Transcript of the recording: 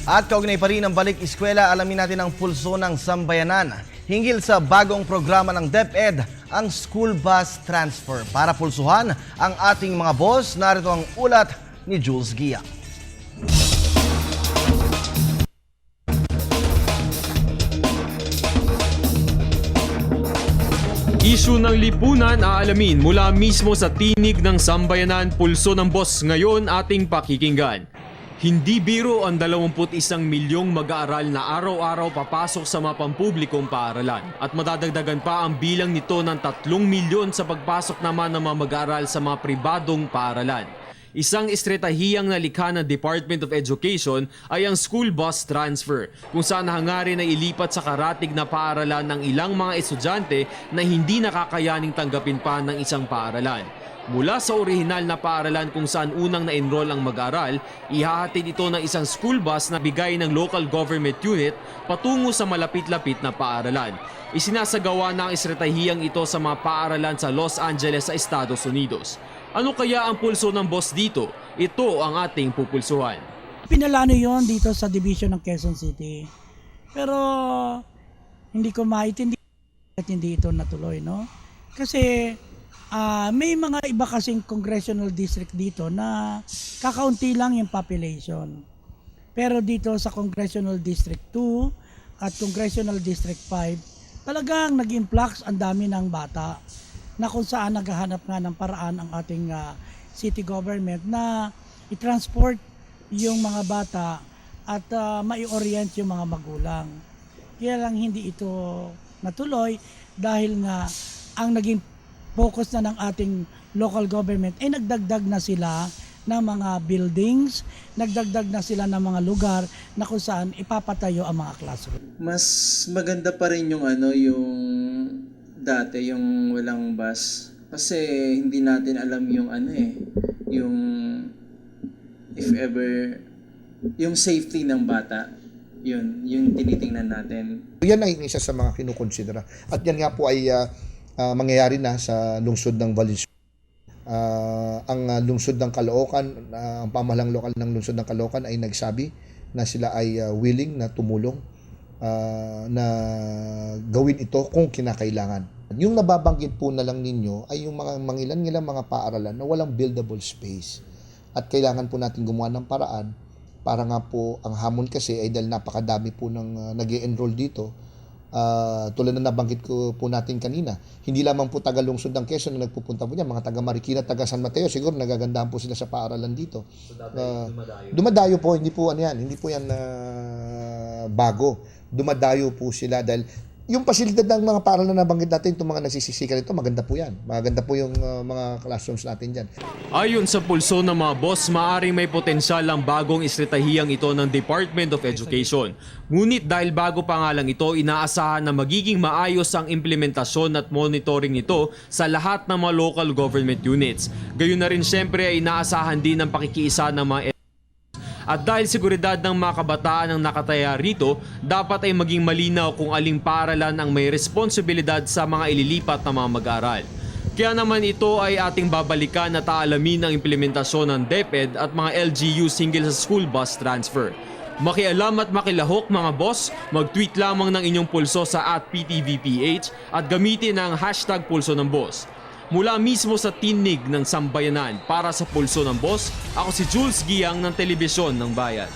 At kaugnay pa rin ang balik eskwela, alamin natin ang pulso ng sambayanan. Hinggil sa bagong programa ng DepEd, ang school bus transfer. Para pulsuhan ang ating mga boss, narito ang ulat ni Jules Gia. Isyu ng lipunan aalamin mula mismo sa tinig ng sambayanan, pulso ng boss ngayon ating pakikinggan. Hindi biro ang 21 milyong mag-aaral na araw-araw papasok sa mga pampublikong paaralan at madadagdagan pa ang bilang nito ng 3 milyon sa pagpasok naman ng mga mag-aaral sa mga pribadong paaralan. Isang estratehiyang nalikha ng Department of Education ay ang school bus transfer, kung saan hangarin na ilipat sa karatig na paaralan ng ilang mga estudyante na hindi nakakayaning tanggapin pa ng isang paaralan. Mula sa orihinal na paaralan kung saan unang na-enroll ang mag-aaral, ihahatid ito ng isang school bus na bigay ng local government unit patungo sa malapit-lapit na paaralan. Isinasagawa na ang estratehiyang ito sa mga paaralan sa Los Angeles sa Estados Unidos. Ano kaya ang pulso ng boss dito? Ito ang ating pupulsuhan. Pinalano yon dito sa division ng Quezon City. Pero hindi ko maitindi at hindi ito natuloy, no? Kasi may mga iba kasing congressional district dito na kakaunti lang yung population. Pero dito sa Congressional District 2 at Congressional District 5, talagang nag-influx ang dami ng bata na kung saan naghahanap nga ng paraan ang ating city government na i-transport yung mga bata at mai-orient yung mga magulang. Kaya lang hindi ito natuloy dahil nga ang naging focus na ng ating local government ay nagdagdag na sila ng mga buildings, nagdagdag na sila ng mga lugar na kung saan ipapatayo ang mga classroom. Mas maganda pa rin yung yung dati, yung walang bus. Kasi hindi natin alam yung yung if ever, yung safety ng bata. Yun, yung tinitingnan natin. Yan ay isa sa mga kinukonsidera. At yan nga po ay mangyayari na sa lungsod ng Valenzuela. Ang lungsod ng Caloocan, ang pamahalang lokal ng lungsod ng Caloocan ay nagsabi na sila ay willing na tumulong na gawin ito kung kinakailangan. Yung nababanggit po na lang ninyo ay yung mga mangilan-ngilang mga paaralan na walang buildable space. At kailangan po natin gumawa ng paraan para nga po ang hamon kasi ay dahil napakadami po ng nag-e-enroll dito. Tulad na nabanggit ko po natin kanina, hindi lamang po taga-lungsod ng Quezon na nagpupunta po niya, mga taga Marikina, taga San Mateo, siguro nagagandahan po sila sa paaralan dito. So, dumadayo po, hindi po yan bago. Dumadayo po sila dahil yung pasilidad ng mga paaralan na nabanggit natin, itong mga nagsisisikan ito, maganda po yan. Maganda po yung mga classrooms natin dyan. Ayon sa pulso ng mga boss, maaaring may potensyal ang bagong estratehiyang ito ng Department of Education. Ngunit dahil bago pa nga lang ito, inaasahan na magiging maayos ang implementasyon at monitoring nito sa lahat ng mga local government units. Gayon na rin syempre ay inaasahan din ang pakikiisa ng mga at dahil seguridad ng mga kabataan ang nakataya rito, dapat ay maging malinaw kung aling paaralan ang may responsibilidad sa mga ililipat na mga mag-aaral. Kaya naman ito ay ating babalikan at aalamin ang implementasyon ng DepEd at mga LGUs hinggil sa school bus transfer. Makialam at makilahok mga boss, mag-tweet lamang ng inyong pulso sa @PTVPH at gamitin ang hashtag pulso ng boss. Mula mismo sa tinig ng sambayanan para sa pulso ng boss, ako si Jules Giang ng Telebisyon ng Bayan.